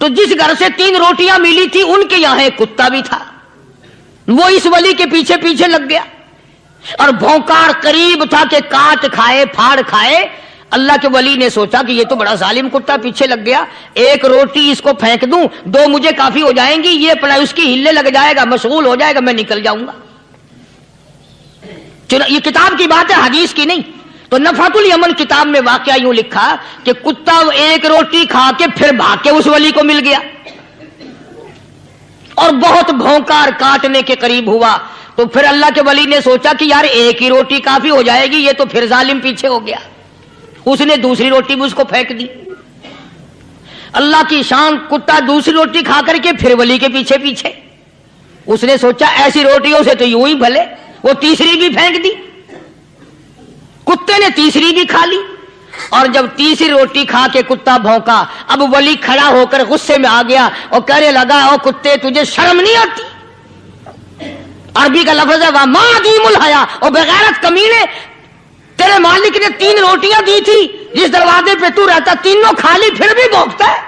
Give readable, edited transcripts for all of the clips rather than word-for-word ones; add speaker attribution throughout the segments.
Speaker 1: تو جس گھر سے 3 روٹیاں ملی تھی ان کے یہاں ایک کتا بھی تھا، وہ اس ولی کے پیچھے پیچھے لگ گیا اور بھونکار قریب تھا کہ کاٹ کھائے پھاڑ کھائے۔ اللہ کے ولی نے سوچا کہ یہ تو بڑا ظالم کتا پیچھے لگ گیا، 1 روٹی اس کو پھینک دوں، 2 مجھے کافی ہو جائیں گی، یہ اپنا اس کی ہلے لگ جائے گا، مشغول ہو جائے گا، میں نکل جاؤں گا۔ یہ کتاب کی بات ہے، حدیث کی نہیں۔ تو نفحۃ الیمن کتاب میں واقعہ یوں لکھا کہ کتا 1 روٹی کھا کے پھر بھاگ کے اس ولی کو مل گیا اور بہت بھونکار کاٹنے کے قریب ہوا۔ تو پھر اللہ کے ولی نے سوچا کہ یار 1 ہی روٹی کافی ہو جائے گی، یہ تو پھر ظالم پیچھے ہو گیا۔ اس نے دوسری روٹی بھی اس کو پھینک دی۔ اللہ کی شان، کتا دوسری روٹی کھا کر کے پھر ولی کے پیچھے پیچھے۔ اس نے سوچا ایسی روٹیوں سے تو یوں ہی بھلے، وہ تیسری بھی پھینک دی، کتے نے تیسری بھی کھا لی، اور جب تیسری روٹی کھا کے کتا بھونکا، اب ولی کھڑا ہو کر غصے میں آ گیا اور کہنے لگا او کتے تجھے شرم نہیں آتی؟ عربی کا لفظ ہے وَمَا عَدِيمُ الْحَيَا، اور بغیرت کمینے، تیرے مالک نے 3 روٹیاں دی تھی، جس دروازے پہ تو رہتا تینوں کھا لی، پھر بھی بھونکتا ہے؟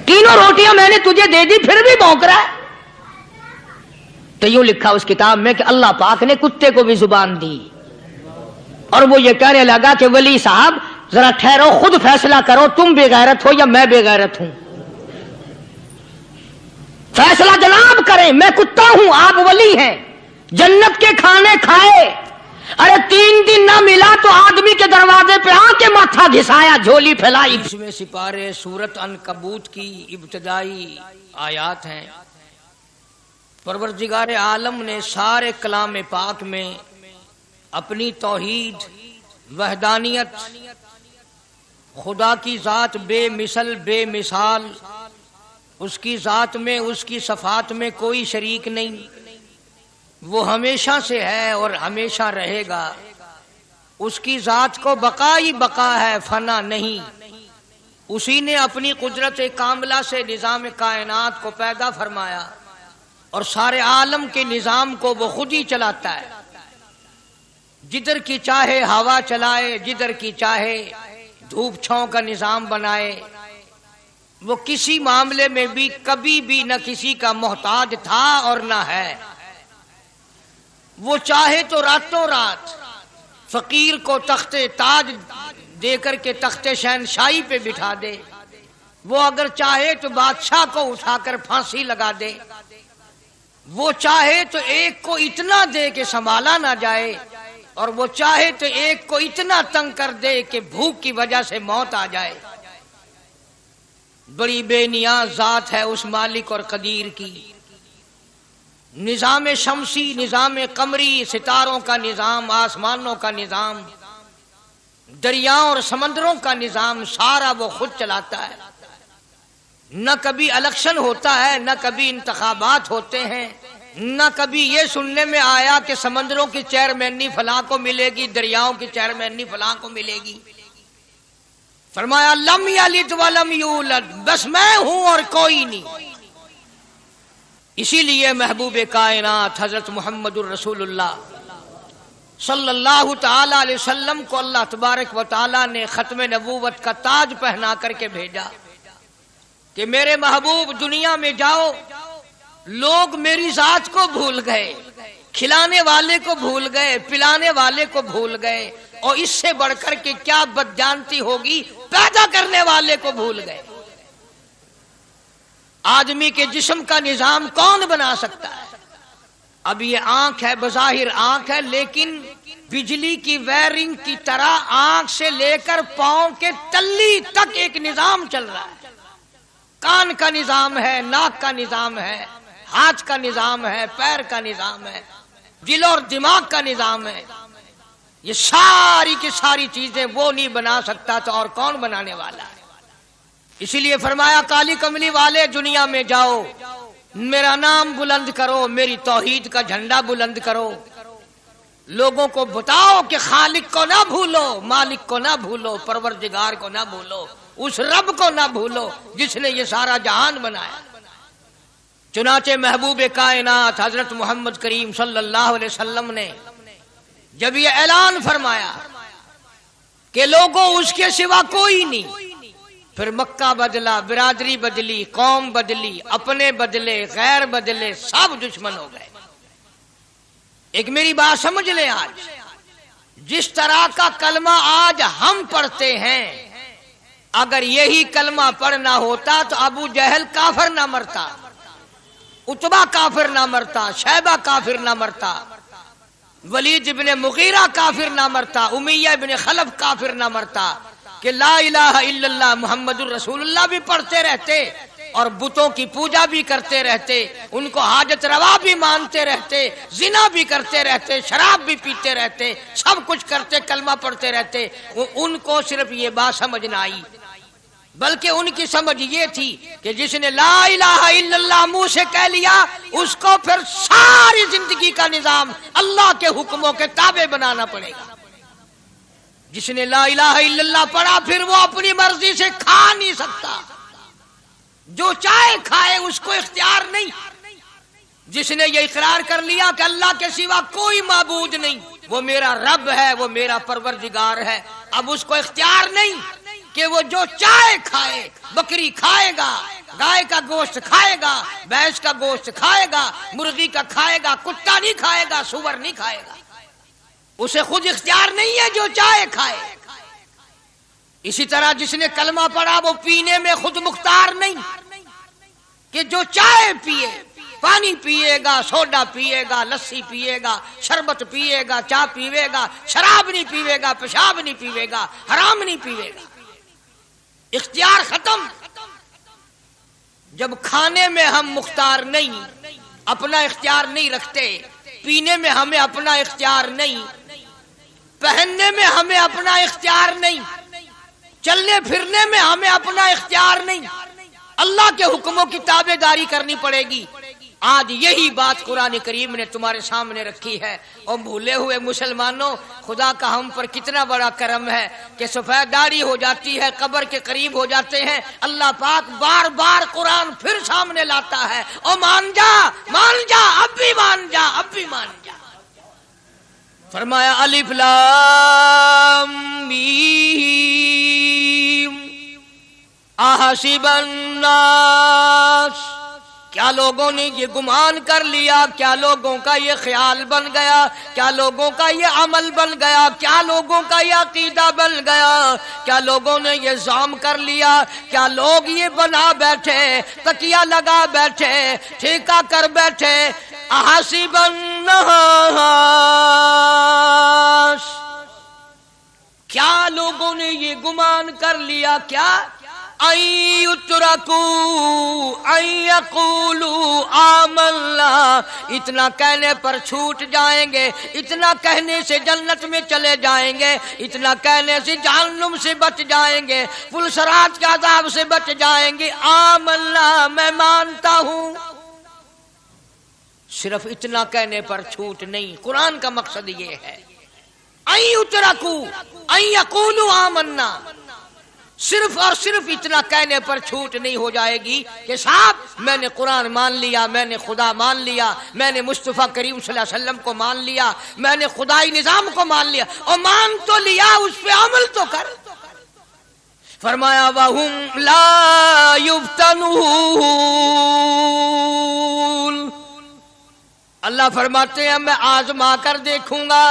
Speaker 1: 3 روٹیاں میں نے تجھے دے دی پھر بھی بھونک رہا ہے؟ تو یوں لکھا اس کتاب میں کہ اللہ پاک نے کتے کو بھی زبان دی، اور وہ یہ کہنے لگا کہ ولی صاحب ذرا ٹھہرو، خود فیصلہ کرو، تم بے غیرت ہو یا میں بے غیرت ہوں؟ فیصلہ جناب کریں، میں کتا ہوں، آپ ولی ہیں، جنت کے کھانے کھائے، ارے 3 دن نہ ملا تو آدمی کے دروازے پہ آ کے ماتھا گھسایا، جھولی پھیلائی۔ اس میں سپارے سورت عنکبوت کی ابتدائی آیات ہیں۔ پروردگار عالم نے سارے کلام پاک میں اپنی توحید، وحدانیت، خدا کی ذات بے مثل بے مثال، اس کی ذات میں، اس کی صفات میں کوئی شریک نہیں، وہ ہمیشہ سے ہے اور ہمیشہ رہے گا، اس کی ذات کو بقا ہی بقا ہے، فنا نہیں۔ اسی نے اپنی قدرت کاملہ سے نظام کائنات کو پیدا فرمایا اور سارے عالم کے نظام کو وہ خود ہی چلاتا ہے، جدھر کی چاہے ہوا چلائے، جدھر کی چاہے دھوپ چھاؤں کا نظام بنائے۔ وہ کسی معاملے میں بھی کبھی بھی نہ کسی کا محتاج تھا اور نہ ہے۔ وہ چاہے تو راتوں رات فقیر کو تخت تاج دے کر کے تخت شہنشاہی پہ بٹھا دے، وہ اگر چاہے تو بادشاہ کو اٹھا کر پھانسی لگا دے، وہ چاہے تو ایک کو اتنا دے کہ سنبھالا نہ جائے، اور وہ چاہے تو ایک کو اتنا تنگ کر دے کہ بھوک کی وجہ سے موت آ جائے۔ بڑی بے نیاز ذات ہے اس مالک اور قدیر کی۔ نظام شمسی، نظام قمری، ستاروں کا نظام، آسمانوں کا نظام، دریاؤں اور سمندروں کا نظام، سارا وہ خود چلاتا ہے۔ نہ کبھی الیکشن ہوتا ہے، نہ کبھی انتخابات ہوتے ہیں، نہ کبھی یہ سننے میں آیا کہ سمندروں کی چیئرمینی فلاں کو ملے گی، دریاؤں کی چیئرمینی فلاں کو ملے گی۔ فرمایا لم یلد ولم یولد، بس میں ہوں اور کوئی نہیں۔ اسی لیے محبوب کائنات حضرت محمد الرسول اللہ صلی اللہ تعالی علیہ وسلم کو اللہ تبارک و تعالی نے ختم نبوت کا تاج پہنا کر کے بھیجا کہ میرے محبوب دنیا میں جاؤ، لوگ میری ذات کو بھول گئے، کھلانے والے کو بھول گئے، پلانے والے کو بھول گئے، اور اس سے بڑھ کر کے کیا بدجانتی ہوگی، پیدا کرنے والے کو بھول گئے۔ آدمی کے جسم کا نظام کون بنا سکتا ہے؟ اب یہ آنکھ ہے، بظاہر آنکھ ہے، لیکن بجلی کی وائرنگ کی طرح آنکھ سے لے کر پاؤں کے تلی تک ایک نظام چل رہا ہے۔ کان کا نظام ہے، ناک کا نظام ہے، ہاتھ کا نظام ہے، پیر کا نظام ہے، دل اور دماغ کا نظام ہے۔ یہ ساری کی ساری چیزیں وہ نہیں بنا سکتا تو اور کون بنانے والا ہے؟ اسی لیے فرمایا کالی کملی والے دنیا میں جاؤ، میرا نام بلند کرو، میری توحید کا جھنڈا بلند کرو، لوگوں کو بتاؤ کہ خالق کو نہ بھولو، مالک کو نہ بھولو، پروردگار کو نہ بھولو، اس رب کو نہ بھولو جس نے یہ سارا جہان بنایا۔ چنانچہ محبوب کائنات حضرت محمد کریم صلی اللہ علیہ وسلم نے جب یہ اعلان فرمایا کہ لوگوں اس کے سوا کوئی نہیں، پھر مکہ بدلا، برادری بدلی، قوم بدلی، اپنے بدلے، غیر بدلے، سب دشمن ہو گئے۔ ایک میری بات سمجھ لیں، آج جس طرح کا کلمہ آج ہم پڑھتے ہیں، اگر یہی کلمہ پڑھنا ہوتا تو ابو جہل کافر نہ مرتا، عتبہ کافر نہ مرتا، شیبہ کافر نہ مرتا، ولید ابن مغیرہ کافر نہ مرتا، امیہ ابن خلف کافر نہ مرتا، کہ لا الہ الا اللہ محمد الرسول اللہ بھی پڑھتے رہتے اور بتوں کی پوجا بھی کرتے رہتے، ان کو حاجت روا بھی مانتے رہتے، زنا بھی کرتے رہتے، شراب بھی پیتے رہتے، سب کچھ کرتے، کلمہ پڑھتے رہتے۔ ان کو صرف یہ بات سمجھ نہ آئی، بلکہ ان کی سمجھ یہ تھی کہ جس نے لا الہ الا اللہ منہ سے کہہ لیا، اس کو پھر ساری زندگی کا نظام اللہ کے حکموں کے تابع بنانا پڑے گا۔ جس نے لا الہ الا اللہ پڑھا، پھر وہ اپنی مرضی سے کھا نہیں سکتا، جو چاہے کھائے، اس کو اختیار نہیں۔ جس نے یہ اقرار کر لیا کہ اللہ کے سوا کوئی معبود نہیں، وہ میرا رب ہے، وہ میرا پروردگار ہے، اب اس کو اختیار نہیں کہ وہ جو چاہے کھائے، بکری کھائے گا، گائے کا گوشت کھائے گا، بھینس کا گوشت کھائے گا، مرغی کا کھائے گا، کتا نہیں کھائے گا، سور نہیں کھائے گا، اسے خود اختیار نہیں ہے، جو چاہے کھائے۔ اسی طرح جس نے کلمہ پڑھا، وہ پینے میں خود مختار نہیں کہ جو چاہے پیے، پانی پیے گا، سوڈا پیے گا، لسی پیے گا، شربت پیے گا، چائے پیے گا، شراب نہیں پیے گا، پیشاب نہیں پیے گا، حرام نہیں پیے گا، اختیار ختم۔ جب کھانے میں ہم مختار نہیں، اپنا اختیار نہیں رکھتے، پینے میں ہمیں اپنا اختیار نہیں، پہننے میں ہمیں اپنا اختیار نہیں، چلنے پھرنے میں ہمیں اپنا اختیار نہیں، اللہ کے حکموں کی تابع داری کرنی پڑے گی۔ آج یہی بات قرآن کریم نے تمہارے سامنے رکھی ہے۔ اور بھولے ہوئے مسلمانوں، خدا کا ہم پر کتنا بڑا کرم ہے کہ سفید داڑھی ہو جاتی ہے، قبر کے قریب ہو جاتے ہیں، اللہ پاک بار بار قرآن پھر سامنے لاتا ہے، اور مان جا، مان جا، اب بھی مان جا، اب بھی مان جا۔ فرمایا الف لام میم احسب الناس، کیا لوگوں نے یہ گمان کر لیا، کیا لوگوں کا یہ خیال بن گیا، کیا لوگوں کا یہ عمل بن گیا، کیا لوگوں کا یہ عقیدہ بن گیا، کیا لوگوں نے یہ زعم کر لیا، کیا لوگ یہ بنا بیٹھے، تکیہ لگا بیٹھے، ٹھیکہ کر بیٹھے، احسب الناس، کیا لوگوں نے یہ گمان کر لیا، کیا ان یترکوا ان یقولوا آمنا، اتنا کہنے پر چھوٹ جائیں گے، اتنا کہنے سے جنت میں چلے جائیں گے، اتنا کہنے سے جہنم سے بچ جائیں گے، پلسرات کے عذاب سے بچ جائیں گے، آمنا میں مانتا ہوں۔ صرف اتنا کہنے پر چھوٹ نہیں، قرآن کا مقصد یہ ہے ان یترکوا ان یقولوا آمنا، صرف اور صرف اتنا کہنے پر چھوٹ نہیں ہو جائے گی کہ صاحب میں نے قرآن مان لیا، میں نے خدا مان لیا، میں نے مصطفیٰ کریم صلی اللہ علیہ وسلم کو مان لیا، میں نے خدائی نظام کو مان لیا، اور مان تو لیا، اس پہ عمل تو کر۔ فرمایا وَهُمْ لَا يُفْتَنُونَ، اللہ فرماتے ہیں میں آزما کر دیکھوں گا۔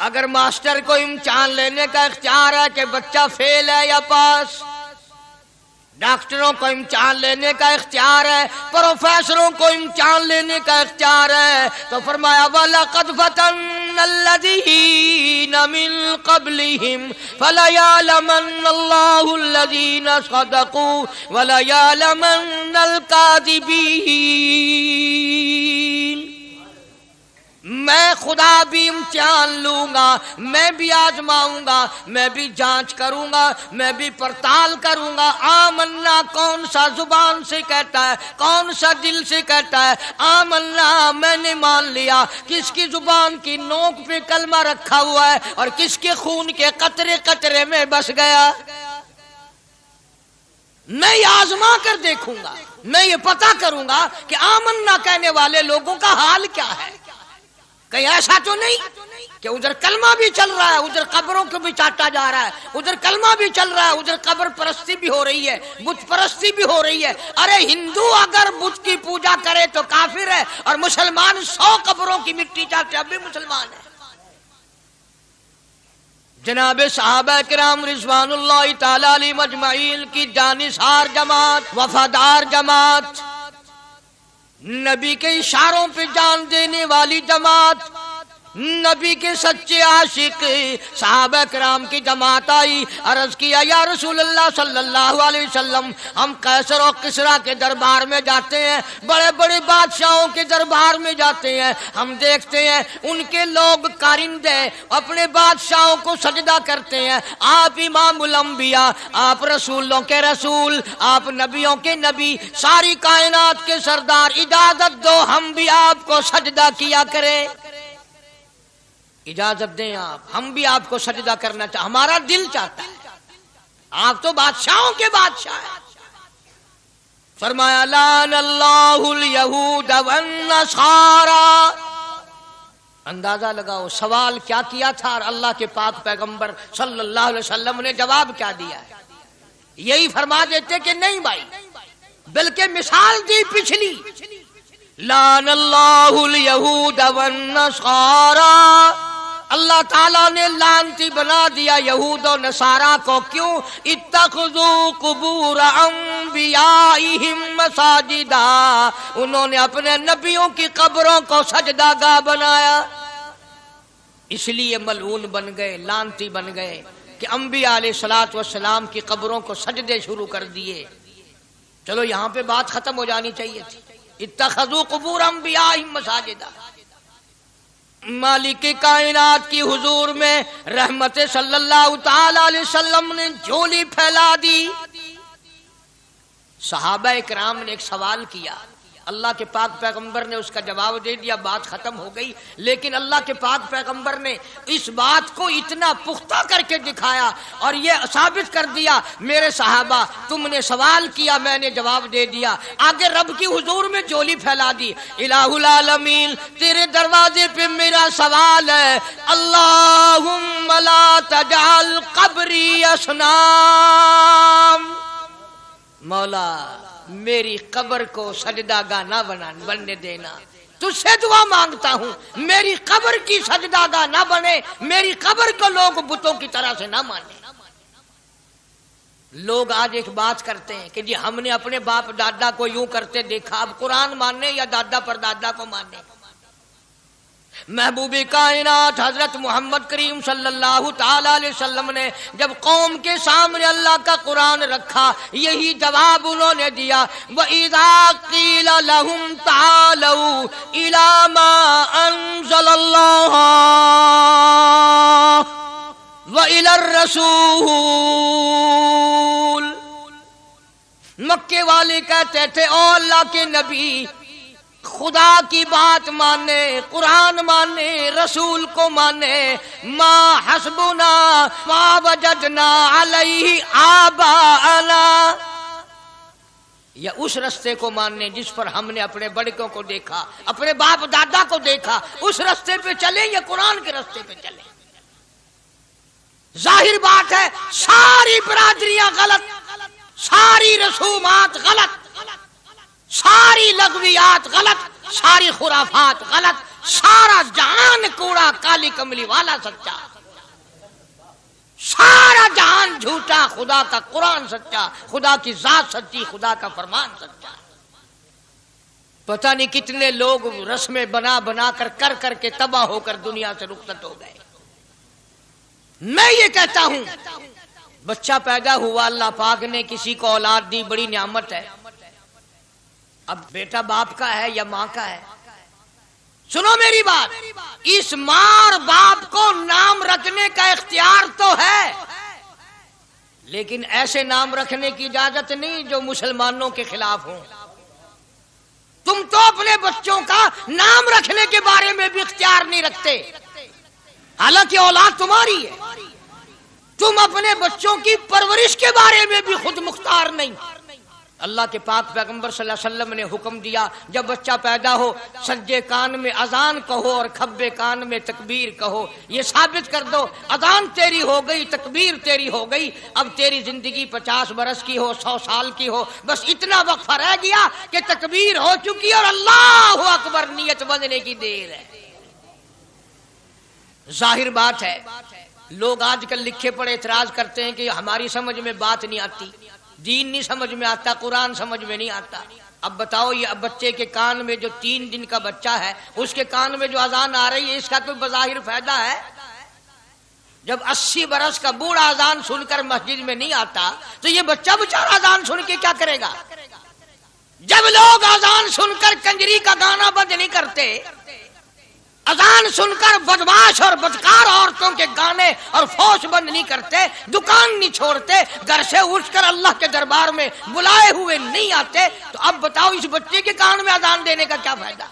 Speaker 1: اگر ماسٹر کو امتحان لینے کا اختیار ہے کہ بچہ فیل ہے یا پاس، ڈاکٹروں کو امتحان لینے کا اختیار ہے، پروفیسروں کو امتحان لینے کا اختیار ہے، تو فرمایا وَلَقَدْ فَتَنَّ الَّذِينَ مِن قَبْلِهِمْ فَلَيَعْلَمَنَّ اللَّهُ الَّذِينَ صَدَقُوا وَلَيَعْلَمَنَّ الْكَاذِبِينَ۔ میں خدا بھی امتحان لوں گا، میں بھی آزماؤں گا، میں بھی جانچ کروں گا، میں بھی پڑتال کروں گا۔ آمنا کون سا زبان سے کہتا ہے، کون سا دل سے کہتا ہے آمنا میں نے مان لیا، کس کی زبان کی نوک پہ کلمہ رکھا ہوا ہے اور کس کے خون کے قطرے قطرے میں بس گیا۔ میں یہ آزما کر دیکھوں گا، میں یہ پتہ کروں گا کہ آمنا کہنے والے لوگوں کا حال کیا ہے۔ کہیں ایسا تو نہیں کہ ادھر کلمہ بھی چل رہا ہے، ادھر قبروں کو بھی چاٹا جا رہا ہے، ادھر کلمہ بھی چل رہا ہے، ادھر قبر پرستی بھی ہو رہی ہے، بت پرستی بھی ہو رہی ہے۔ ارے ہندو اگر بت کی پوجا کرے تو کافر ہے، اور مسلمان 100 قبروں کی مٹی چاٹے اب بھی مسلمان ہے۔ جناب صحابہ کرام رضوان اللہ تعالی علیہم اجمعین کی جانثار جماعت، وفادار جماعت، نبی کے اشاروں پہ جان دینے والی جماعت، نبی کے سچے عاشق صحابہ کرام کی جماعت آئی، عرض کیا یا رسول اللہ صلی اللہ علیہ وسلم، ہم قیصر و کسریٰ کے دربار میں جاتے ہیں، بڑے بڑے بادشاہوں کے دربار میں جاتے ہیں، ہم دیکھتے ہیں ان کے لوگ کارندے اپنے بادشاہوں کو سجدہ کرتے ہیں، آپ امام الانبیاء، آپ رسولوں کے رسول، آپ نبیوں کے نبی، ساری کائنات کے سردار، اجازت دو ہم بھی آپ کو سجدہ کیا کریں، اجازت دیں آپ، ہم بھی آپ کو سجدہ کرنا چاہتے، ہمارا دل چاہتا ہے، آپ تو بادشاہوں کے بادشاہ ہیں۔ فرمایا لعن اللہ الیہود والنصارى۔ اندازہ لگاؤ سوال کیا کیا تھا اور اللہ کے پاک پیغمبر صلی اللہ علیہ وسلم نے جواب کیا دیا ہے؟ یہی فرما دیتے کہ نہیں بھائی، بلکہ مثال دی پچھلی، لعن اللہ الیہود والنصارى، اللہ تعالیٰ نے لعنتی بنا دیا یہود و نصارہ کو، کیوں؟ اتخذوا قبور انبیائہم مساجدا، انہوں نے اپنے نبیوں کی قبروں کو سجدہ گاہ بنایا، اس لیے ملعون بن گئے، لعنتی بن گئے کہ انبیاء علیہ الصلوۃ والسلام کی قبروں کو سجدے شروع کر دیے۔ چلو یہاں پہ بات ختم ہو جانی چاہیے تھی، اتخذوا قبور انبیائہم مساجدا۔ مالک کائنات کی حضور میں رحمت صلی اللہ تعالی علیہ وسلم نے جھولی پھیلا دی۔ صحابہ کرام نے ایک سوال کیا، اللہ کے پاک پیغمبر نے اس کا جواب دے دیا، بات ختم ہو گئی، لیکن اللہ کے پاک پیغمبر نے اس بات کو اتنا پختہ کر کے دکھایا اور یہ ثابت کر دیا، میرے صحابہ تم نے سوال کیا، میں نے جواب دے دیا، آگے رب کی حضور میں جھولی پھیلا دی۔ الہ العالمین تیرے دروازے پہ میرا سوال ہے، اللہم لا تجعل قبری اصنام، مولا میری قبر کو سجدہ گاہ نہ بننے دینا، تجھ سے دعا مانگتا ہوں میری قبر کی سجدہ گاہ نہ بنے، میری قبر کو لوگ بتوں کی طرح سے نہ مانے۔ لوگ آج ایک بات کرتے ہیں کہ جی ہم نے اپنے باپ دادا کو یوں کرتے دیکھا، اب قرآن ماننے یا دادا پر دادا کو ماننے؟ محبوب کائنات حضرت محمد کریم صلی اللہ تعالی علیہ وسلم نے جب قوم کے سامنے اللہ کا قرآن رکھا، یہی جواب انہوں نے دیا، وَإِذَا قِيلَ لَهُمْ تَعَالَوْا إِلَى مَا أَنزَلَ اللَّهُ وَإِلَى الرَّسُولِ، مکے والے کہتے تھے او اللہ کے نبی، خدا کی بات مانے، قرآن مانے، رسول کو مانے، ما حسبنا ما وجدنا علیہ آباءنا، یا اس رستے کو ماننے جس پر ہم نے اپنے بڑکوں کو دیکھا، اپنے باپ دادا کو دیکھا، اس رستے پہ چلیں یا قرآن کے رستے پہ چلیں؟ ظاہر بات ہے ساری برادریاں غلط، ساری رسومات غلط، ساری لغویات غلط، ساری خرافات غلط، سارا جہان کوڑا، کالی کملی والا سچا، سارا جہان جھوٹا، خدا کا قرآن سچا، خدا کی ذات سچی، خدا کا فرمان سچا۔ پتہ نہیں کتنے لوگ رسمیں بنا بنا کر کے تباہ ہو کر دنیا سے رخصت ہو گئے۔ میں یہ کہتا ہوں بچہ پیدا ہوا، اللہ پاک نے کسی کو اولاد دی، بڑی نعمت ہے، اب بیٹا باپ کا ہے یا ماں کا ہے؟ سنو میری بات، اس ماں اور باپ کو نام رکھنے کا اختیار تو ہے، لیکن ایسے نام رکھنے کی اجازت نہیں جو مسلمانوں کے خلاف ہوں۔ تم تو اپنے بچوں کا نام رکھنے کے بارے میں بھی اختیار نہیں رکھتے، حالانکہ اولاد تمہاری ہے، تم اپنے بچوں کی پرورش کے بارے میں بھی خود مختار نہیں۔ اللہ کے پاک پیغمبر صلی اللہ علیہ وسلم نے حکم دیا جب بچہ پیدا ہو سجے کان میں اذان کہو اور کھبے کان میں تکبیر کہو، یہ ثابت کر دو اذان تیری ہو گئی، تکبیر تیری ہو گئی، اب تیری زندگی 50 برس کی ہو، 100 سال کی ہو، بس اتنا وقفہ رہ گیا کہ تکبیر ہو چکی اور اللہ اکبر نیت بندنے کی دیر ہے۔ ظاہر بات ہے لوگ آج کل لکھے پڑے اعتراض کرتے ہیں کہ ہماری سمجھ میں بات نہیں آتی، دین نہیں سمجھ میں آتا، قرآن سمجھ میں نہیں آتا۔ اب بتاؤ یہ اب بچے کے کان میں جو 3 دن کا بچہ ہے اس کے کان میں جو اذان آ رہی ہے اس کا کوئی بظاہر فائدہ ہے؟ جب 80 برس کا بوڑھا اذان سن کر مسجد میں نہیں آتا تو یہ بچہ بیچارہ اذان سن کے کیا کرے گا؟ جب لوگ اذان سن کر کنجری کا گانا بند نہیں کرتے، اذان سن کر بدماش اور بدکار عورتوں کے گانے اور فوش بند نہیں کرتے، دکان نہیں چھوڑتے، گھر سے اٹھ کر اللہ کے دربار میں بلائے ہوئے نہیں آتے، تو اب بتاؤ اس بچے کے کان میں اذان دینے کا کیا فائدہ؟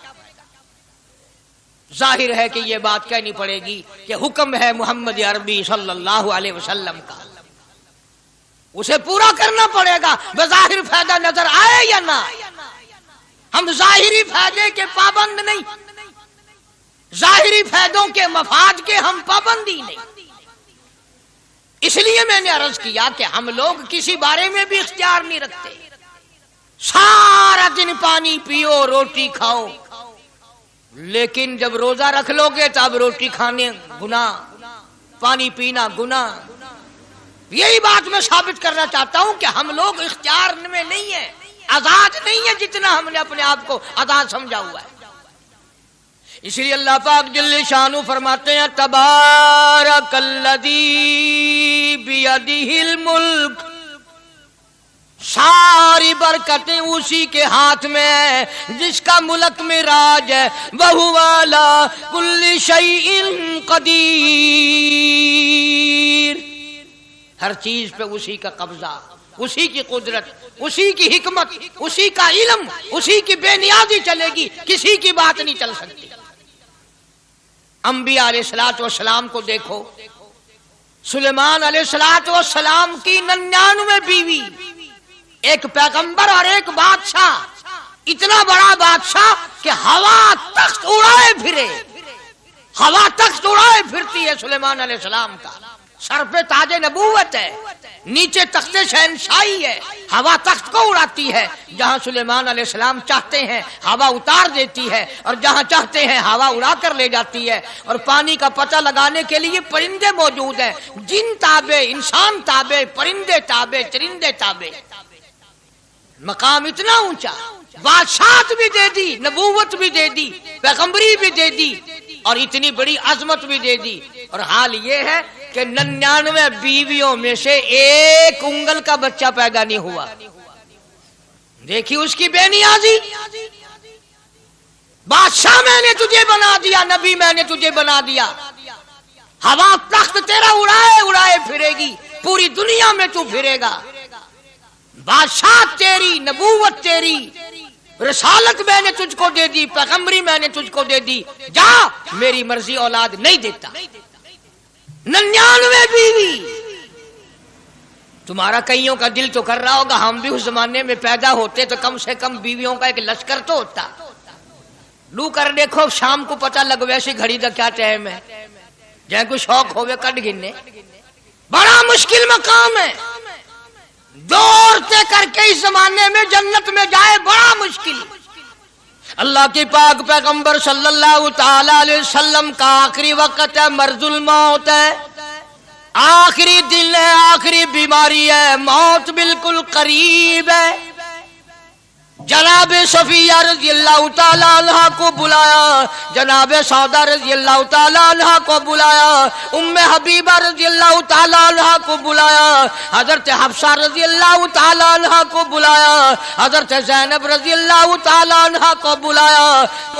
Speaker 1: ظاہر ہے کہ یہ بات کہنی پڑے گی کہ حکم ہے محمد عربی صلی اللہ علیہ وسلم کا، اسے پورا کرنا پڑے گا، بظاہر فائدہ نظر آئے یا نہ آئے۔ ہم ظاہری فائدے کے پابند نہیں، ظاہری فائدوں کے مفاد کے ہم پابندی نہیں۔ اس لیے میں نے عرض کیا کہ ہم لوگ کسی بارے میں بھی اختیار نہیں رکھتے، سارا دن پانی پیو روٹی کھاؤ، لیکن جب روزہ رکھ لو گے تو اب روٹی کھانے گناہ، پانی پینا گناہ۔ یہی بات میں ثابت کرنا چاہتا ہوں کہ ہم لوگ اختیار میں نہیں ہیں، آزاد نہیں ہے جتنا ہم نے اپنے آپ کو آزاد سمجھا ہوا ہے۔ اس لیے اللہ پاک جل شانہ فرماتے ہیں تبارک الذی بیدہ الملک، ساری برکتیں اسی کے ہاتھ میں ہیں جس کا ملک میں راج ہے، وَهُوَ عَلَىٰ كُلِّ شَيْءٍ قدیر، ہر چیز پہ اسی کا قبضہ، اسی کی قدرت، اسی کی حکمت، اسی کا علم، اسی کی بے نیازی چلے گی، کسی کی بات نہیں چل سکتی۔ انبیاء علیہ السلام کو دیکھو، سلیمان علیہ السلام کی 99 بیوی، ایک پیغمبر اور ایک بادشاہ، اتنا بڑا بادشاہ کہ ہوا تخت اڑائے پھرے، ہوا تخت اڑائے پھرتی ہے سلیمان علیہ السلام کا، سر پہ تاج نبوت ہے، نیچے تخت شہنشاہی ہے، ہوا تخت کو اڑاتی ہے، جہاں سلیمان علیہ السلام چاہتے ہیں ہوا اتار دیتی ہے اور جہاں چاہتے ہیں ہوا اڑا کر لے جاتی ہے، اور پانی کا پتہ لگانے کے لیے پرندے موجود ہیں، جن تابع، انسان تابع، پرندے تابع، چرندے تابع، مقام اتنا اونچا، بادشاہت بھی دے دی، نبوت بھی دے دی، پیغمبری بھی دے دی، اور اتنی بڑی عظمت بھی دے دی، اور حال یہ ہے کہ 99 بیویوں میں سے ایک انگل کا بچہ پیدا نہیں ہوا۔ دیکھی اس کی بے نیازی، بادشاہ میں نے تجھے بنا دیا، نبی میں نے تجھے بنا دیا، ہوا تخت تیرا اڑائے اڑائے پھرے گی، پوری دنیا میں تو پھرے گا، بادشاہ تیری، نبوت تیری، رسالت میں نے تجھ کو دے دی، پیغمبری میں نے تجھ کو دے دی، جا میری مرضی اولاد نہیں دیتا۔ 99 بیوی، تمہارا کئیوں کا دل تو کر رہا ہوگا ہم بھی اس زمانے میں پیدا ہوتے تو کم سے کم بیویوں کا ایک لشکر تو ہوتا۔ لو کر دیکھو شام کو پتہ لگ ویسی گھڑی کا کیا ٹائم ہے، جہاں کوئی شوق ہوئے کٹ گننے، بڑا مشکل مقام ہے، 2 عورتیں کر کے اس زمانے میں جنت میں جائے بڑا مشکل۔ اللہ کے پاک پیغمبر صلی اللہ تعالی علیہ وسلم کا آخری وقت ہے، مرض الموت ہے، آخری دن ہے، آخری بیماری ہے، موت بالکل قریب ہے۔ جناب صفیہ رضی اللہ تعالیٰ عنہ کو بلایا، جناب سودا رضی اللہ تعالیٰ عنہ کو بلایا، ام حبیبہ رضی اللہ تعالیٰ عنہ کو بلایا، حضرت حفصہ رضی اللہ تعالیٰ عنہ کو بلایا، حضرت زینب رضی اللہ تعالیٰ عنہ کو بلایا،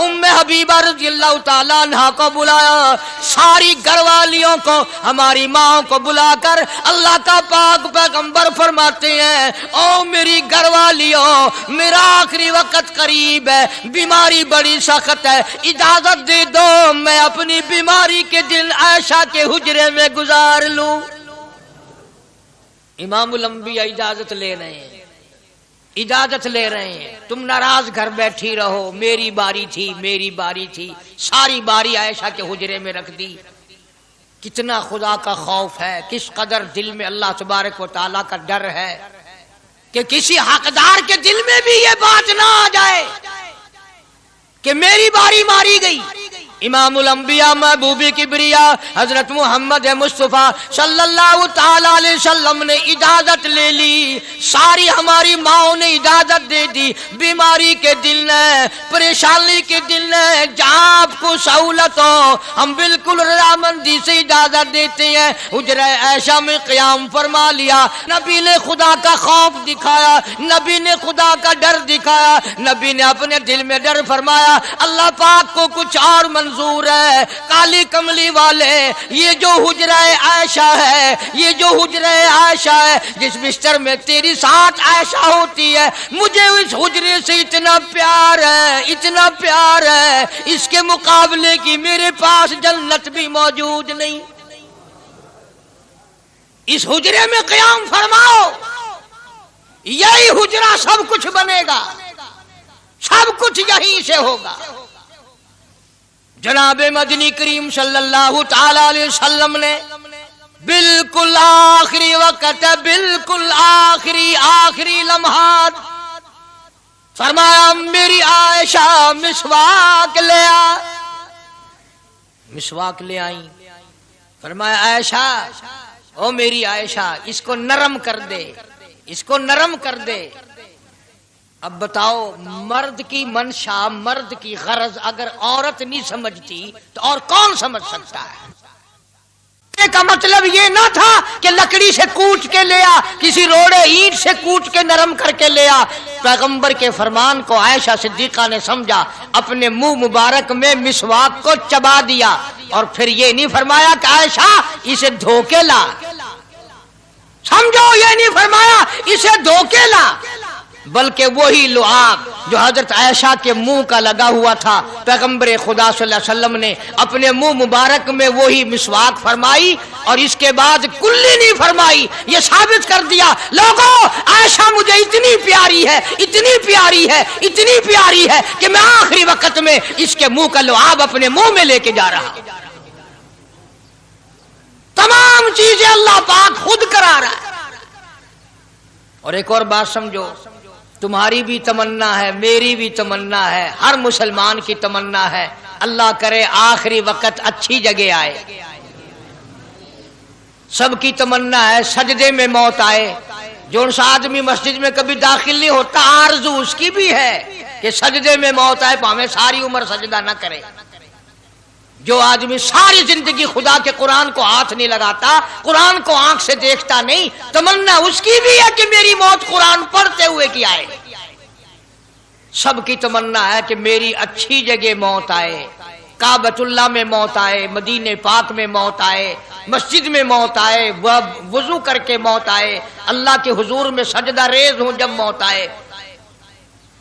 Speaker 1: ام حبیبہ رضی اللہ تعالیٰ عنہ کو بلایا، ساری گھر والیوں کو، ہماری ماں کو بلا کر اللہ کا پاک پیغمبر فرماتے ہیں، او میری گھر والیوں، میرا آخری وقت قریب ہے، بیماری بڑی سخت ہے، اجازت دے دو میں اپنی بیماری کے دن عائشہ کے حجرے میں گزار لوں۔ امام الانبیاء اجازت لے رہے ہیں، اجازت لے رہے ہیں، تم ناراض گھر بیٹھی رہو، میری باری تھی میری باری تھی، ساری باری عائشہ کے حجرے میں رکھ دی۔ کتنا خدا کا خوف ہے، کس قدر دل میں اللہ تبارک و تعالیٰ کا ڈر ہے کہ کسی حقدار کے دل میں بھی یہ بات نہ آ جائے کہ میری باری ماری گئی۔ امام الانبیاء محبوب کبریا حضرت محمد مصطفیٰ صلی اللہ تعالی علیہ وسلم نے اجازت لے لی، ساری ہماری ماؤں نے اجازت دے دی، بیماری کے دن ہے، پریشانی کے دن ہے، جہاں آپ کو سہولت ہو ہم بالکل رضامندی سے اجازت دیتے ہیں۔ حجرہ عائشہ میں قیام فرما لیا، نبی نے خدا کا خوف دکھایا، نبی نے خدا کا ڈر دکھایا، نبی نے اپنے دل میں ڈر فرمایا اللہ پاک کو کچھ اور منظور ہے۔ کالی کملی والے، یہ جو حجرہ عائشہ ہے، یہ جو حجرہ عائشہ ہے جس بستر میں تیری ساتھ عائشہ ہوتی ہے، مجھے اس حجرے سے اتنا پیار ہے، اتنا پیار ہے، اس کے مقابلے کی میرے پاس جنت بھی موجود نہیں۔ اس حجرے میں قیام فرماؤ، یہی حجرہ سب کچھ بنے گا، سب کچھ یہیں سے ہوگا۔ جناب مدنی کریم صلی اللہ تعالی علیہ وسلم نے بالکل آخری وقت، بالکل آخری لمحات فرمایا میری عائشہ مسواک لے آ، مسواک لے آئی، فرمایا عائشہ او میری عائشہ اس کو نرم کر دے، اس کو نرم کر دے۔ اب بتاؤ، مرد کی منشا، مرد کی غرض اگر عورت نہیں سمجھتی تو اور کون سمجھ سکتا ہے؟ کا مطلب یہ نہ تھا کہ لکڑی سے کوٹ کے لیا، کسی روڑے اینٹ سے کوٹ کے نرم کر کے لیا۔ پیغمبر کے فرمان کو عائشہ صدیقہ نے سمجھا، اپنے منہ مبارک میں مسواک کو چبا دیا، اور پھر یہ نہیں فرمایا کہ عائشہ اسے دھو کے لا، سمجھو یہ نہیں فرمایا اسے دھو کے لا، بلکہ وہی لعاب جو حضرت عائشہ کے منہ کا لگا ہوا تھا، پیغمبر خدا صلی اللہ علیہ وسلم نے اپنے منہ مبارک میں وہی مسواک فرمائی، اور اس کے بعد کلی نہیں فرمائی۔ یہ ثابت کر دیا لوگوں عائشہ مجھے اتنی پیاری ہے، اتنی پیاری ہے، اتنی پیاری ہے کہ میں آخری وقت میں اس کے منہ کا لعاب اپنے منہ میں لے کے جا رہا ہوں۔ تمام چیزیں اللہ پاک خود کرا رہا ہے۔ اور ایک اور بات سمجھو، تمہاری بھی تمنا ہے، میری بھی تمنا ہے، ہر مسلمان کی تمنا ہے اللہ کرے آخری وقت اچھی جگہ آئے۔ سب کی تمنا ہے سجدے میں موت آئے۔ جو سا آدمی مسجد میں کبھی داخل نہیں ہوتا، آرزو اس کی بھی ہے کہ سجدے میں موت آئے، ہمیں ساری عمر سجدہ نہ کرے۔ جو آدمی ساری زندگی خدا کے قرآن کو ہاتھ نہیں لگاتا، قرآن کو آنکھ سے دیکھتا نہیں، تمنا اس کی بھی ہے کہ میری موت قرآن پڑھتے ہوئے کی آئے۔ سب کی تمنا ہے کہ میری اچھی جگہ موت آئے، کعبۃ اللہ میں موت آئے، مدینہ پاک میں موت آئے، مسجد میں موت آئے، وضو کر کے موت آئے، اللہ کے حضور میں سجدہ ریز ہوں جب موت آئے۔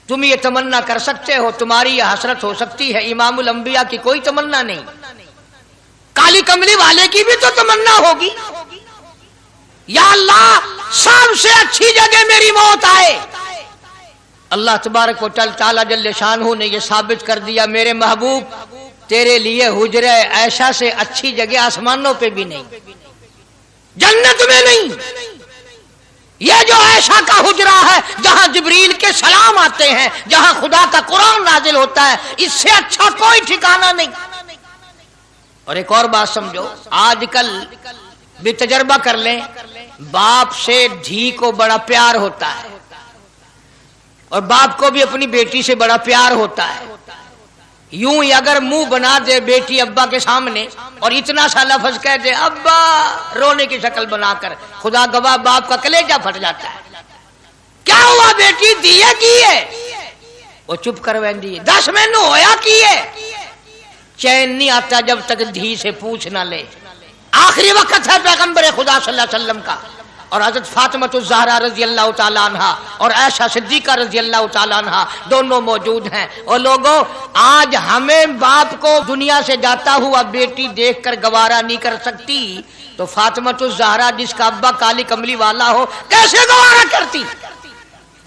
Speaker 1: تم یہ تمنا کر سکتے ہو، تمہاری یہ حسرت ہو سکتی ہے، امام الانبیاء کی کوئی تمنا نہیں۔ کالی کملی والے کی بھی تو تمنا ہوگی، یا اللہ سب سے اچھی جگہ میری موت آئے۔ اللہ تبارک و تعالی جل شانہ نے یہ ثابت کر دیا میرے محبوب تیرے لیے حجرہ عائشہ سے اچھی جگہ آسمانوں پہ بھی نہیں، جنت میں نہیں۔ یہ جو عائشہ کا حجرہ ہے جہاں جبریل کے سلام آتے ہیں، جہاں خدا کا قرآن نازل ہوتا ہے، اس سے اچھا کوئی ٹھکانہ نہیں۔ اور ایک اور بات سمجھو، آج کل بھی تجربہ کر لیں، باپ سے دھی کو بڑا پیار ہوتا ہے، اور باپ کو بھی اپنی بیٹی سے بڑا پیار ہوتا ہے۔ یوں ہی اگر منہ بنا دے بیٹی ابا کے سامنے اور اتنا سا لفظ کہہ دے ابا رونے کی شکل بنا کر، خدا گواہ باپ کا کلیجہ پھٹ جاتا ہے۔ کیا ہوا بیٹی دیے کی ہے؟ وہ چپ کر ویندی 10 مہینوں ہویا کی ہے۔ چین نہیں آتا جب تک دھی سے پوچھ نہ لے۔ آخری وقت ہے پیغمبر خدا صلی اللہ علیہ وسلم کا، اور حضرت فاطمہ الزہرا رضی اللہ تعالیٰ عنہ اور عائشہ صدیقہ رضی اللہ تعالیٰ عنہ دونوں موجود ہیں۔ اور لوگوں آج ہمیں باپ کو دنیا سے جاتا ہوا بیٹی دیکھ کر گوارا نہیں کر سکتی، تو فاطمہ الزہرا جس کا ابا کالی کملی والا ہو کیسے گوارا کرتی؟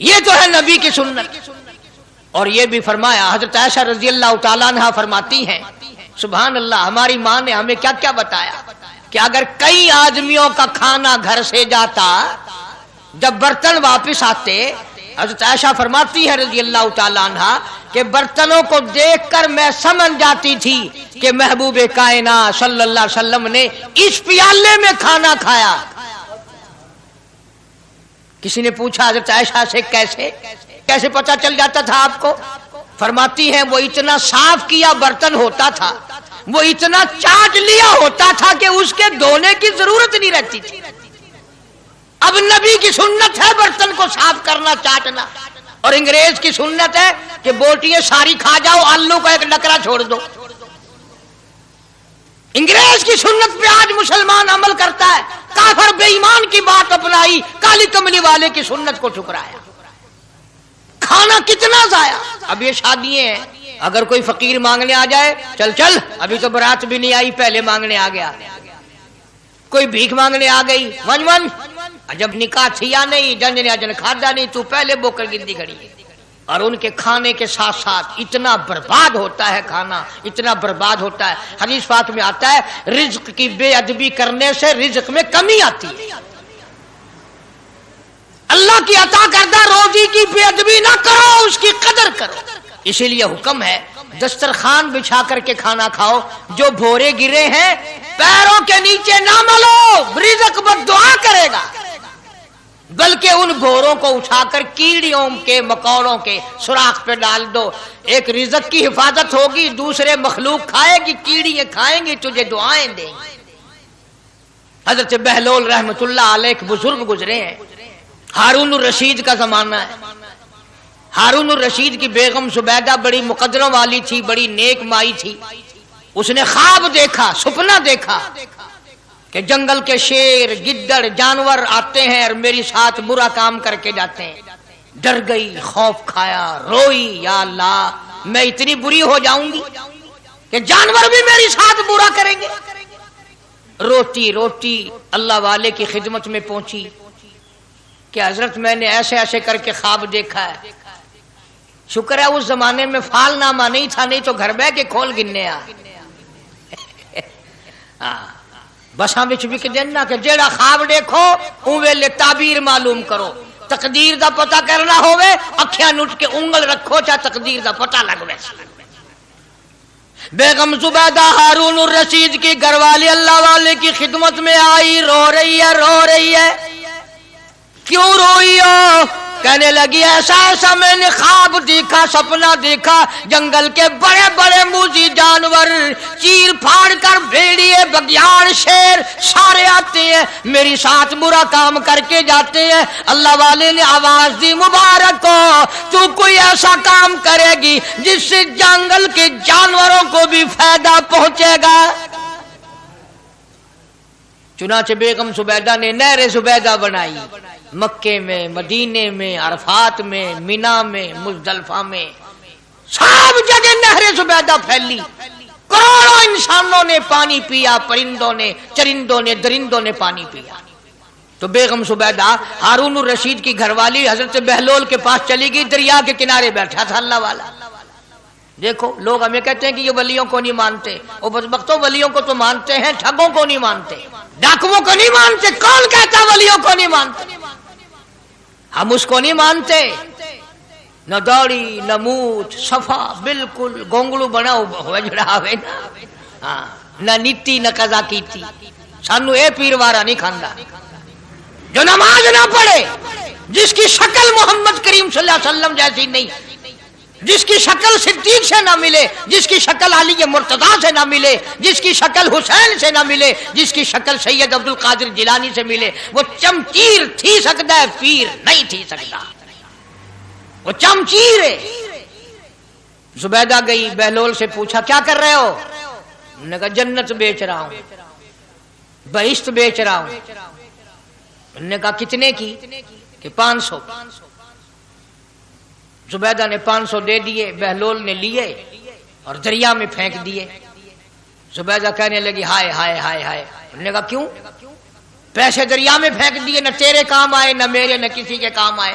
Speaker 1: یہ تو ہے نبی کی سنت. اور یہ بھی فرمایا، حضرت عائشہ رضی اللہ تعالیٰ عنہا فرماتی ہیں سبحان اللہ، ہماری ماں نے ہمیں کیا کیا بتایا کہ اگر کئی آدمیوں کا کھانا گھر سے جاتا، جب برتن واپس آتے، حضرت عائشہ فرماتی ہے رضی اللہ تعالیٰ عنہا کہ برتنوں کو دیکھ کر میں سمجھ جاتی تھی کہ محبوب کائنات صلی اللہ علیہ وسلم نے اس پیالے میں کھانا کھایا. کسی نے پوچھا حضرت عائشہ سے کیسے پتہ چل جاتا تھا آپ کو؟ فرماتی ہیں وہ اتنا صاف کیا برتن ہوتا تھا، وہ اتنا چاٹ لیا ہوتا تھا کہ اس کے دھونے کی ضرورت نہیں رہتی تھی. اب نبی کی سنت ہے برتن کو صاف کرنا، چاٹنا، اور انگریز کی سنت ہے کہ بوٹیاں ساری کھا جاؤ، آلو کا ایک ڈکرا چھوڑ دو. انگریز کی سنت پہ آج مسلمان عمل کرتا ہے، کافر بے ایمان کی بات اپنائی، کالی کملی والے کی سنت کو ٹھکرایا. کھانا کتنا ضائع. اب یہ شادیاں ہیں، اگر کوئی فقیر مانگنے آ جائے، چل ابھی تو برات بھی نہیں آئی پہلے مانگنے آ گیا. کوئی بھیک مانگنے آ گئی، ون جب نکاح تھیا نہیں، جنجنے اجن کھادا نہیں، تو پہلے بوکر گندی کھڑی ہے. اور ان کے کھانے کے ساتھ ساتھ اتنا برباد ہوتا ہے کھانا، اتنا برباد ہوتا ہے. حدیث پاک میں آتا ہے رزق کی بے ادبی کرنے سے رزق میں کمی آتی ہے. اللہ کی عطا کردہ روزی کی بے ادبی نہ کرو، اس کی قدر کرو. اسی لیے حکم ہے دسترخوان بچھا کر کے کھانا کھاؤ. جو بھورے گرے ہیں پیروں کے نیچے نہ ملو، رزق بد دعا کرے گا، بلکہ ان بھوروں کو اٹھا کر کیڑیوں کے مکوڑوں کے سوراخ پہ ڈال دو. ایک رزق کی حفاظت ہوگی، دوسرے مخلوق کھائے گی، کیڑیاں کھائیں گی، تجھے دعائیں دیں گی. حضرت بہلول رحمت اللہ علیہ ایک بزرگ گزرے ہیں، ہارون الرشید کا زمانہ ہے. ہارون الرشید کی بیگم زبیدہ بڑی مقدروں والی تھی، بڑی نیک مائی تھی. اس نے خواب دیکھا، سپنا دیکھا کہ جنگل کے شیر، گدڑ، جانور آتے ہیں اور میری ساتھ برا کام کر کے جاتے ہیں. ڈر گئی، خوف کھایا، روئی، یا اللہ میں اتنی بری ہو جاؤں گی کہ جانور بھی میری ساتھ برا کریں گے. روتی اللہ والے کی خدمت میں پہنچی کہ حضرت میں نے ایسے کر کے خواب دیکھا ہے. شکر ہے اس زمانے میں فال نامہ نہیں تھا، نہیں تو گھر بہ کے کھول گننے آ بساں وچ وک دینا کہ جیڑا خواب دیکھو اون ویلے تعبیر معلوم کرو. تقدیر دا پتہ کرنا ہوئے اکھیاں نٹ کے انگل رکھو، چا تقدیر دا پتہ لگ ویسے. بیگم زبیدہ ہارون الرشید کی گھر والی اللہ والے کی خدمت میں آئی، رو رہی ہے. کیوں روئی ہو؟ کہنے لگی ایسا میں نے خواب دیکھا، سپنا دیکھا، جنگل کے بڑے بڑے موذی جانور چیر پھاڑ کر بھیڑیے، بگیاڑ، شیر سارے آتے ہیں، میری ساتھ برا کام کر کے جاتے ہیں. اللہ والے نے آواز دی مبارک ہو، تو کوئی ایسا کام کرے گی جس سے جنگل کے جانوروں کو بھی فائدہ پہنچے گا. چنانچہ بیگم زبیدہ نے نہر زبیدہ بنائی، مکے میں، مدینے میں، عرفات میں، مینا میں، مزدلفہ میں، سب جگہ نہر زبیدہ پھیلی. کروڑوں انسانوں نے پانی پیا، پرندوں نے، چرندوں نے، درندوں نے پانی پیا. تو بیگم زبیدہ ہارون الرشید کی گھر والی حضرت بہلول کے پاس چلی گئی، دریا کے کنارے بیٹھا تھا اللہ والا. دیکھو لوگ ہمیں کہتے ہیں کہ یہ ولیوں کو نہیں مانتے، وہ بدبختوں ولیوں کو تو مانتے ہیں، ٹھگوں کو نہیں مانتے، ڈاکوؤں کو نہیں مانتے. کون کہتا ولیوں کو نہیں مانتے؟ ہم اس کو نہیں مانتے. نہ داڑھی نہ مونچھ، صفا بالکل گونگلو بنا ہوا جڑا ہوئے نا، نہ نیتی نہ قضا کیتی. سانو اے پیروارا نہیں کھاندا جو نماز نہ پڑھے، جس کی شکل محمد کریم صلی اللہ علیہ وسلم جیسی نہیں، جس کی شکل صدیق سے نہ ملے، جس کی شکل علی مرتضیٰ سے نہ ملے، جس کی شکل حسین سے نہ ملے، جس کی شکل سید عبد القادر جیلانی سے ملے، وہ چمچیر تھی سکتا ہے، پیر نہیں تھی سکتا. وہ چمچیر ہے. زبیدہ گئی، بہلول سے پوچھا کیا کر رہے ہو؟ انہوں نے کہا جنت بیچ رہا ہوں، بہشت بیچ رہا ہوں. انہوں نے کہا کتنے کی؟ کہ 500. زبیدہ نے 500 دے دیے، بہلول نے لیے اور دریا میں پھینک دیے. زبیدہ کہنے لگی ہائے ہائے ہائے ہائے. انہوں نے کہا کیوں؟ پیسے دریا میں پھینک دیے، نہ تیرے کام آئے، نہ میرے، نہ کسی کے کام آئے.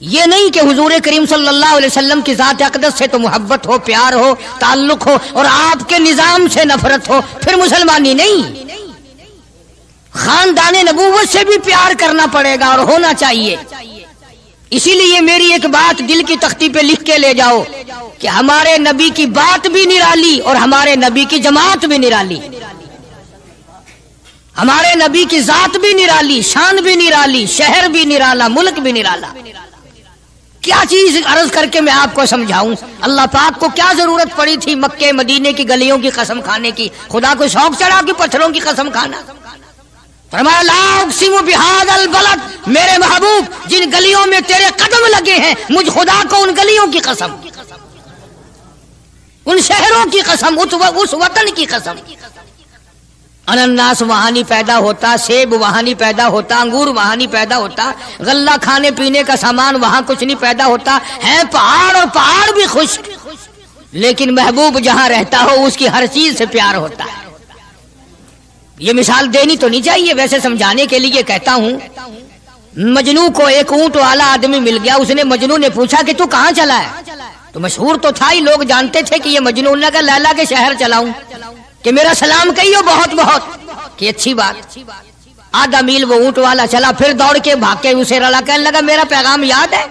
Speaker 1: یہ نہیں کہ حضور کریم صلی اللہ علیہ وسلم کی ذات اقدس سے تو محبت ہو، پیار ہو، تعلق ہو، اور آپ کے نظام سے نفرت ہو، پھر مسلمانی نہیں۔ خاندان نبوت سے بھی پیار کرنا پڑے گا اور ہونا چاہیے۔ اسی لیے میری ایک بات دل کی تختی پہ لکھ کے لے جاؤ کہ ہمارے نبی کی بات بھی نرالی اور ہمارے نبی کی جماعت بھی نرالی، ہمارے نبی کی ذات بھی نرالی، شان بھی نرالی، شہر بھی نرالا، ملک بھی نرالا۔ کیا چیز عرض کر کے میں آپ کو سمجھاؤں؟ اللہ پاک کو کیا ضرورت پڑی تھی مکے مدینے کی گلیوں کی قسم کھانے کی؟ خدا کو شوق چڑھا کہ پتھروں کی قسم کھانا؟ فرمایا لا اقسم بہذا البلد، میرے محبوب جن گلیوں میں تیرے قدم لگے ہیں، مجھ خدا کو ان گلیوں کی قسم، ان شہروں کی قسم، اس وطن کی قسم۔ انناس وہاں نہیں پیدا ہوتا، سیب وہاں نہیں پیدا ہوتا، انگور وہاں نہیں پیدا ہوتا، غلہ کھانے پینے کا سامان وہاں کچھ نہیں پیدا ہوتا، ہے پہاڑ اور پہاڑ بھی خشک، لیکن محبوب جہاں رہتا ہو اس کی ہر چیز سے پیار ہوتا ہے۔ یہ مثال دینی تو نہیں چاہیے، ویسے سمجھانے کے لیے کہتا ہوں۔ مجنو کو ایک اونٹ والا آدمی مل گیا، اس نے مجنو نے پوچھا کہ تو کہاں چلا ہے؟ تو مشہور تو تھا ہی، لوگ جانتے تھے کہ یہ مجنو نے کہا لیلا کے شہر چلاؤں کہ میرا سلام کہیو بہت بہت، کہ اچھی بات۔ آدھا میل وہ اونٹ والا چلا، پھر دوڑ کے بھاگ کے اسے رلا، کہنے لگا میرا پیغام یاد ہے؟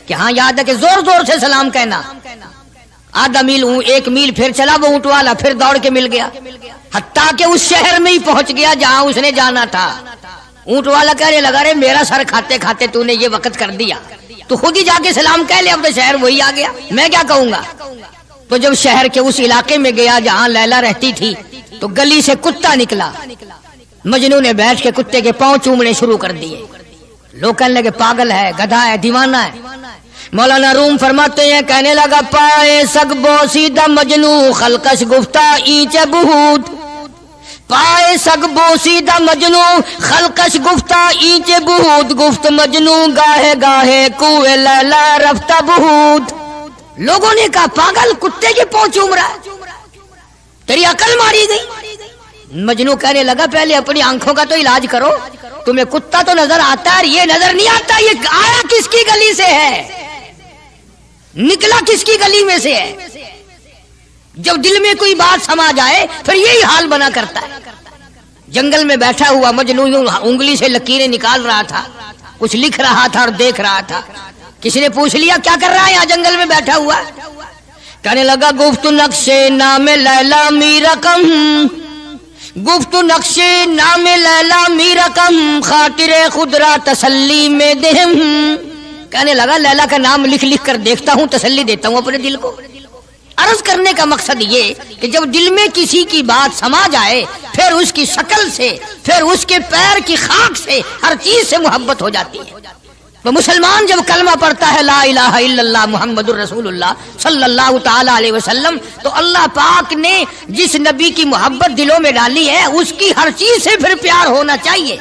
Speaker 1: کہ ہاں یاد ہے، کہ زور زور سے سلام کہنا۔ آدھا میل، ایک میل پھر چلا وہ اونٹ والا، پھر دوڑ کے مل گیا، حتیٰ کہ اس شہر میں ہی پہنچ گیا جہاں اس نے جانا تھا۔ اونٹ والا کہنے لگا رے میرا سر کھاتے کھاتے تو نے یہ وقت کر دیا، تو خود ہی جا کے سلام کہہ لے، اب تو شہر وہی آ گیا، میں کیا کہوں گا؟ تو جب شہر کے اس علاقے میں گیا جہاں لیلا رہتی تھی، تو گلی سے کتا نکلا، مجنو نے بیٹھ کے کتے کے پاؤں چومنے شروع کر دیے۔ لوگ کہنے لگے پاگل ہے، گدھا ہے، دیوانہ ہے۔ مولانا روم فرماتے ہیں کہنے لگا پائے سگ بوسیدہ مجنو خلقش گفتہ اینچ بہود، پائے سگ بوسیدہ مجنو خلقش گفتہ اینچ بہود، گفت مجنو گاہے گاہے کوئے لیلا رفتہ بہود۔ لوگوں نے کہا پاگل، کتے کے پاؤں چوم رہا ہے، تیری عقل ماری گئی۔ مجنو کہنے لگا پہلے اپنی آنکھوں کا تو علاج کرو، تمہیں کتا تو نظر آتا ہے، یہ نظر نہیں آتا، یہ آیا کس کی گلی سے ہے، نکلا کس کی گلی میں سے ہے؟ جب دل میں کوئی بات سما جائے پھر یہی حال بنا کرتا ہے۔ جنگل میں بیٹھا ہوا مجنو انگلی سے لکیریں نکال رہا تھا، کچھ لکھ رہا تھا اور دیکھ رہا تھا۔ کسی نے پوچھ لیا کیا کر رہا ہے یہاں جنگل میں بیٹھا ہوا؟ کہنے لگا گفت نقش نام لیلا می رقم، گفت نقش نام لیلا می رقم، خاطر خود را تسلی میں دہم۔ کہنے لگا لیلا کا نام لکھ لکھ کر دیکھتا ہوں، تسلی دیتا ہوں اپنے دل کو۔ عرض کرنے کا مقصد یہ کہ جب دل میں کسی کی بات سما جائے پھر اس کی شکل سے، پھر اس کے پیر کی خاک سے، ہر چیز سے محبت ہو جاتی ہے۔ تو مسلمان جب کلمہ پڑھتا ہے لا الہ الا اللہ محمد الرسول اللہ صلی اللہ تعالی علیہ وسلم، تو اللہ پاک نے جس نبی کی محبت دلوں میں ڈالی ہے اس کی ہر چیز سے پھر پیار ہونا چاہیے۔